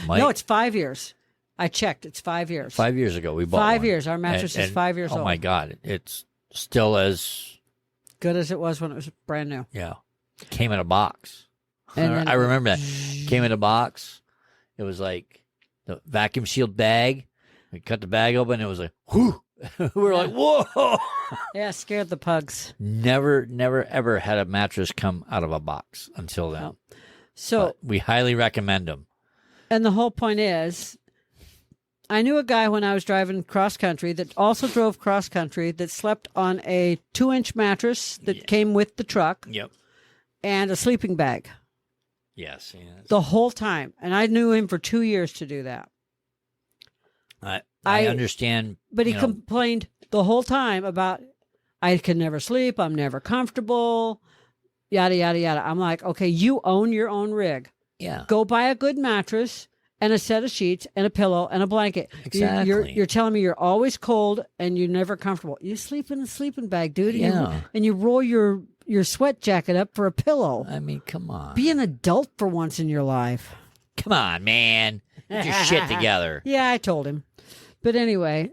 Mike, No, it's 5 years. I checked. It's 5 years. 5 years ago we bought 5 one. years. Our mattress is 5 years oh old. Oh my God, it's still as good as it was when it was brand new. yeah. Came in a box. And then I remember that. Came in a box. It was like the vacuum sealed bag. We cut the bag open. It was like, whoo. We were like, whoa. Yeah, scared the pugs. Never, ever had a mattress come out of a box until then. No. So, But we highly recommend them. and the whole point is, I knew a guy when I was driving cross country that also drove cross country that slept on a 2-inch mattress that came with the truck Yep. and a sleeping bag Yes. Yes. the whole time. And I knew him for 2 years to do that. I understand. But he complained the whole time about, I can never sleep. I'm never comfortable, yada, yada, yada. I'm like, okay, you own your own rig. Yeah. Go buy a good mattress and a set of sheets and a pillow and a blanket. Exactly. You're telling me you're always cold and you're never comfortable. You sleep in a sleeping bag, dude. Yeah. And you roll your sweat jacket up for a pillow. I mean, come on. Be an adult for once in your life. Come on, man. Get your shit together. Yeah, I told him. But anyway,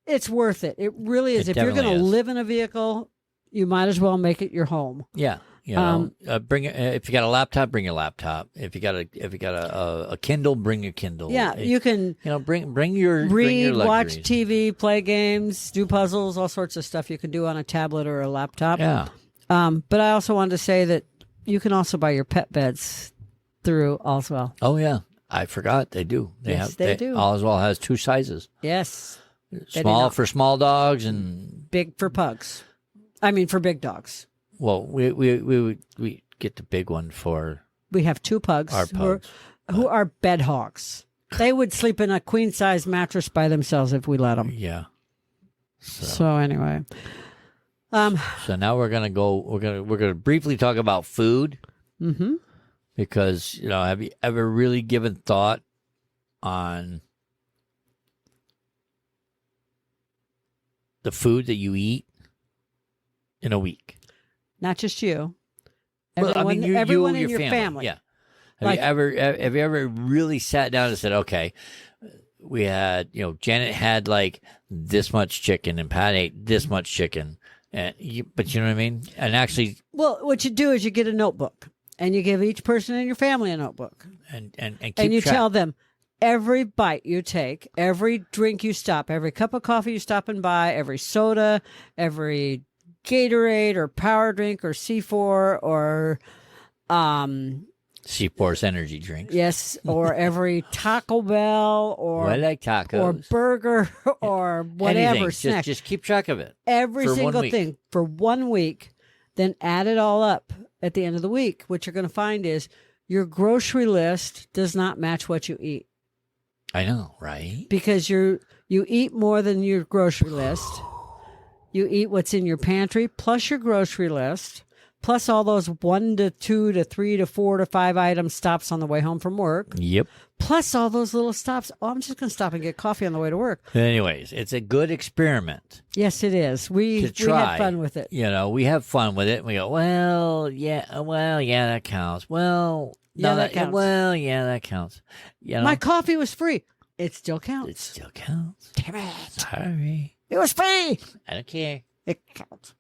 it's worth it. It really is. It If you're going to definitely is. live in a vehicle, you might as well make it your home. Yeah. Bring if you got a laptop, bring your laptop. If you got a Kindle, bring your Kindle. Yeah, you can bring your read, watch luxuries. TV, play games, do puzzles, all sorts of stuff you can do on a tablet or a laptop. Yeah. But I also wanted to say that you can also buy your pet beds through Allswell. Oh yeah. I forgot they do. They do. Allswell has 2 sizes. Yes. They do Small not. for small dogs and Big for pugs. I mean, for big dogs. well, we get the big one for We have 2 pugs, our pugs. who are bed hogs. They would sleep in a queen size mattress by themselves if we let them. Yeah. So anyway, So now we're gonna briefly talk about food. mm-hmm. Because, have you ever really given thought on the food that you eat in a week? Not just you. Well, I mean, Everyone you, in your family. Yeah. Have you ever really sat down and said, okay, we had, Janet had like this much chicken and Pat ate this much chicken. But you know what I mean? And actually. Well, what you do is you get a notebook and you give each person in your family a notebook. And keep and you track. tell them every bite you take, every drink you stop, every cup of coffee you stop and buy, every soda, every Gatorade or power drink or C4 or C4's energy drinks. yes, or every Taco Bell or I like tacos. or burger or whatever Anything. snack. Just keep track of it. Every for 1 single week. thing for 1 week, then add it all up at the end of the week. What you're going to find is your grocery list does not match what you eat I know, right? because you eat more than your grocery list. You eat what's in your pantry plus your grocery list, plus all those 1 to 2 to 3 to 4 to 5 item stops on the way home from work, Yep. plus all those little stops. Oh, I'm just going to stop and get coffee on the way to work. Anyways, it's a good experiment Yes, it is. We to try. had fun with it. We have fun with it. We go, well, yeah, that counts. Well, Yeah, no, that counts. Well, yeah, that counts. My coffee was free. It still counts. It still counts. Damn it. Sorry. It was free. I don't care. It counts.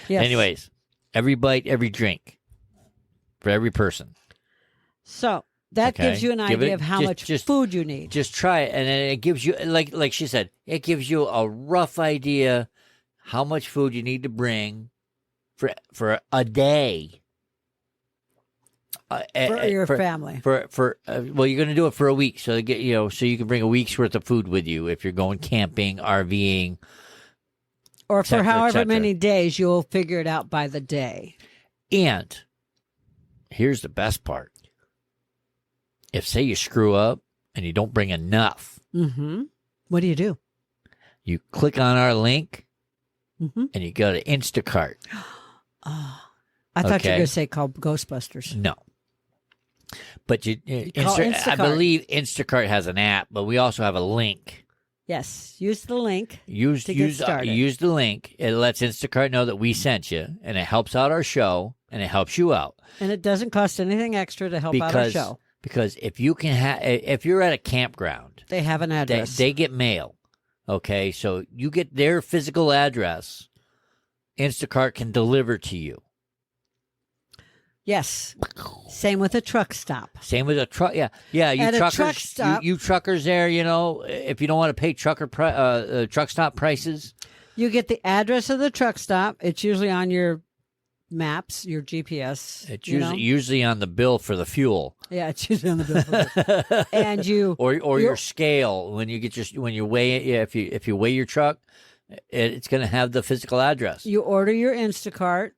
Yes. Anyways, every bite, every drink for every person. So that Okay. gives you an Give idea it- of how much food you need. Just try it, and then it gives you, like she said, it gives you a rough idea how much food you need to bring for a day. For your family. Well, you're going to do it for a week, so to get so you can bring a week's worth of food with you if you're going camping, RVing, Or et for cetera, et however cetera. many days, you'll figure it out by the day. And here's the best part: if say you screw up and you don't bring enough, Mm-hmm. What do you do? you click on our link Mm-hmm. and you go to Instacart. Oh, I thought you were Okay. going to say called Ghostbusters. No. But I Instacart. believe Instacart has an app, but we also have a link. Yes. Use the link. Use To get started. use the link. It lets Instacart know that we sent you, and it helps out our show, and it helps you out And it doesn't cost anything extra to help out our show. because if you're at a campground, They have an address. they get mail. Okay, so you get their physical address. Instacart can deliver to you. Yes. Same with a truck stop. Same with a truck. Yeah. You At a truckers, truck stop- you truckers there. If you don't want to pay truck stop prices, You get the address of the truck stop. It's usually on your maps, your GPS. it's you know? usually on the bill for the fuel. Yeah, it's usually on the bill. And you or you're- your scale when you weigh it. Yeah, if you weigh your truck, it's going to have the physical address. you order your Instacart.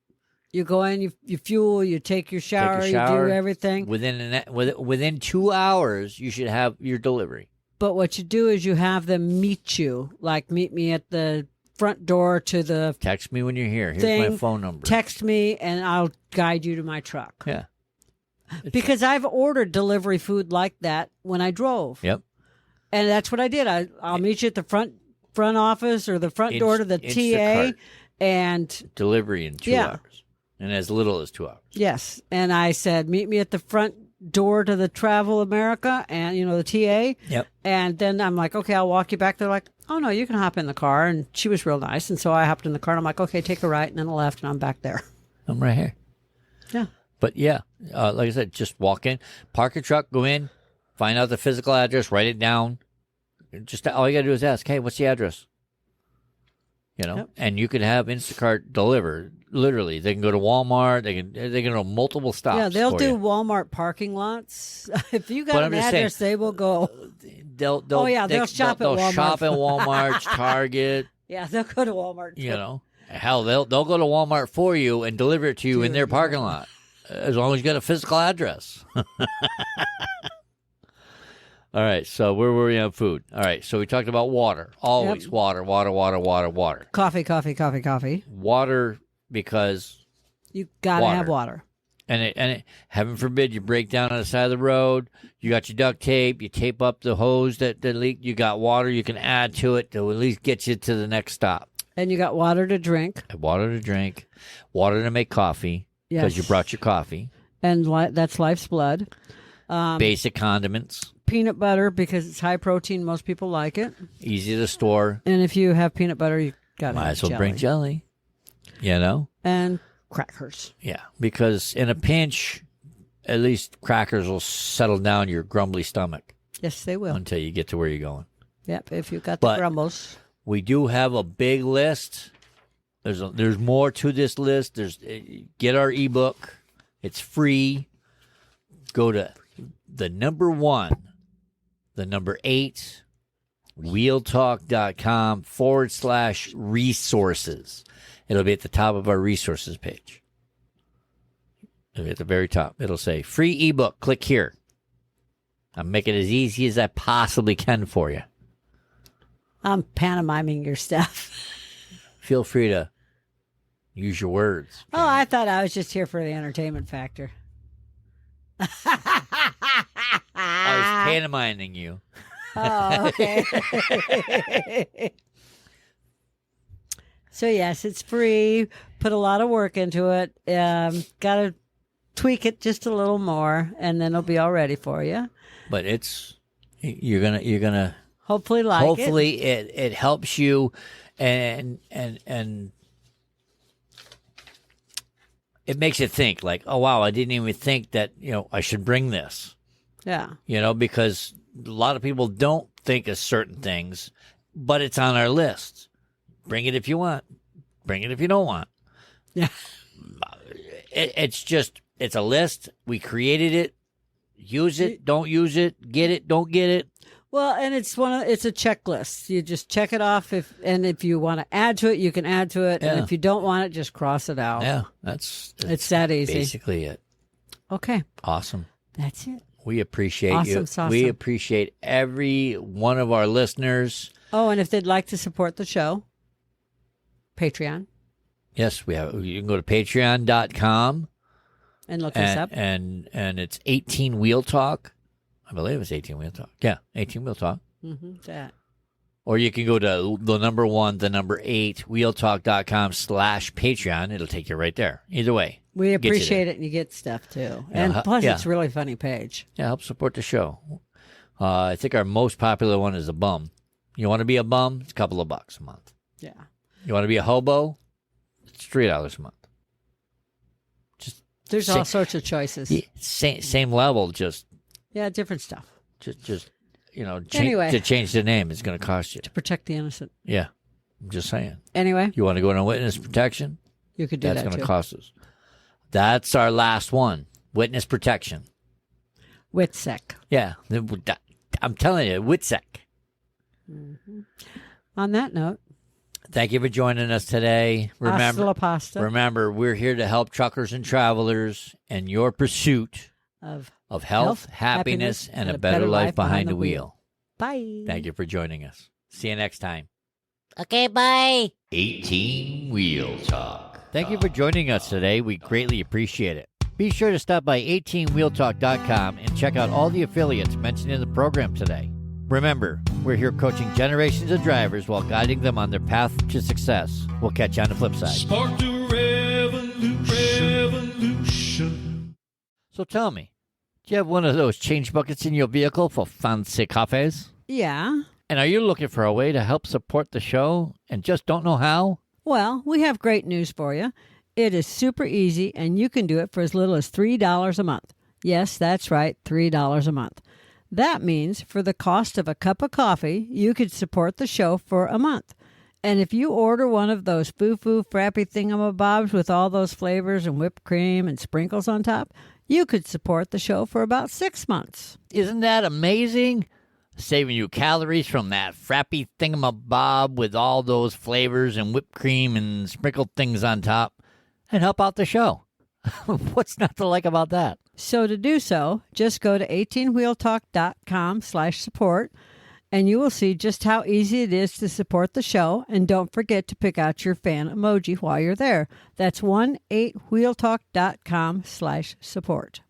You go in, you fuel, you take your shower, shower. you do everything. Within 2 hours, you should have your delivery. But what you do is you have them meet you, like meet me at the front door to the Text me when you're here. Here's thing. my phone number. Text me, and I'll guide you to my truck. Yeah. Because I've ordered delivery food like that when I drove. Yep. And that's what I did. I'll meet you at the front office or the front door to the TA. Instacart. And Delivery in 2 Yeah. hours. And as little as 2 hours. yes, and I said, meet me at the front door to the Travel America and, the TA. Yep. And then I'm like, okay, I'll walk you back. They're like, oh, no, you can hop in the car. And she was real nice. And so I hopped in the car and I'm like, okay, take a right and then a left and I'm back there. I'm right here. Yeah. But yeah, like I said, just walk in, park your truck, go in, find out the physical address, write it down. Just all you got to do is ask, hey, what's the address? Yep. And you can have Instacart deliver. Literally, they can go to Walmart. They can go to multiple stops. Yeah, they'll for do you. Walmart parking lots. If you But got I'm an just address, saying, they will go. They'll shop at they'll Walmart. shop at Walmart, Target. Yeah, they'll go to Walmart. Hell, they'll go to Walmart for you and deliver it to you in their parking lot, as long as you got a physical address. All right, so where were we on food? All right, so we talked about water. Always Yep. water. Coffee. Water because You got to Water. have water. and heaven forbid you break down on the side of the road. You got your duct tape. You tape up the hose that leaked. You got water. You can add to it to at least get you to the next stop. And you got water to drink. Water to drink, water to make coffee, because you Yes. brought your coffee. And that's Life's Blood. Basic condiments, Peanut butter, because it's high protein. Most people like it. easy to store. And if you have peanut butter, you got to Might have as well jelly. bring jelly. You know? And crackers. Yeah, because in a pinch, at least crackers will settle down your grumbly stomach Yes, they will. until you get to where you're going. Yep, if you got But- the grumbles. We do have a big list. There's more to this list. Get our ebook. It's free. Go to the number 8, wheeltalk.com/resources. It'll be at the top of our resources page. It'll be at the very top. It'll say free ebook. Click here. I'll make it as easy as I possibly can for you. I'm pantomiming your stuff. Feel free to use your words. Oh, I thought I was just here for the entertainment factor. I was pantomiming you. Oh, okay. So, yes, it's free. Put a lot of work into it. Got to tweak it just a little more, and then it'll be all ready for you. But you're gonna Hopefully like it. hopefully it helps you and it makes you think like, oh wow, I didn't even think that, I should bring this. Yeah. Because a lot of people don't think of certain things, but it's on our list. Bring it if you want. Bring it if you don't want. Yeah. It's a list. We created it. Use it, don't use it, get it, don't get it. Well, and it's a checklist. You just check it off, if you want to add to it, you can add to it, and Yeah. if you don't want it, just cross it out. Yeah, It's that easy. basically it. Okay, Awesome. that's it. We appreciate you. Awesome. We appreciate every one of our listeners. Oh, and if they'd like to support the show, Patreon, Yes, we have. You can go to patreon.com and look us up. and it's 18 Wheel Talk. I believe it's 18 Wheel Talk. Yeah, 18 Wheel Talk. That. Or you can go to the number 8, wheeltalk.com/Patreon. It'll take you right there. Either way. We Gets you appreciate there. it, and you get stuff too. Yeah, And plus, yeah. it's a really funny page. Yeah, help support the show. I think our most popular one is a bum. You want to be a bum? It's a couple of bucks a month. Yeah. You want to be a hobo? It's $3 a month. There's Sa- all sorts of choices. Yeah, same level, just Yeah, different stuff to Anyway. change the name is going to cost you. to protect the innocent. Yeah, I'm just saying. Anyway, You want to go into witness protection? you could do That's that going too. to cost us. That's our last one, witness protection. WITSEC. Yeah, I'm telling you, WITSEC. On that note, Thank you for joining us today. hasta la pasta Remember, we're here to help truckers and travelers in your pursuit of of health, happiness, and a better life behind the wheel. Bye. Thank you for joining us. See you next time. Okay, bye. 18 Wheel Talk. Thank you for joining us today. We greatly appreciate it. Be sure to stop by 18wheeltalk.com and check out all the affiliates mentioned in the program today. Remember, we're here coaching generations of drivers while guiding them on their path to success. We'll catch you on the flip side. Spark the revolution. So tell me, do you have one of those change buckets in your vehicle for fancy cafes? Yeah. And are you looking for a way to help support the show and just don't know how? Well, we have great news for you. It is super easy, and you can do it for as little as $3 a month. Yes, that's right, $3 a month. That means for the cost of a cup of coffee, you could support the show for a month. And if you order one of those foo-foo frappy thingamabobs with all those flavors and whipped cream and sprinkles on top, you could support the show for about 6 months. Isn't that amazing? Saving you calories from that frappy thingamabob with all those flavors and whipped cream and sprinkled things on top, and help out the show. What's not to like about that? So to do so, just go to 18wheeltalk.com/support, and you will see just how easy it is to support the show. And don't forget to pick out your fan emoji while you're there. That's 18wheeltalk.com/support.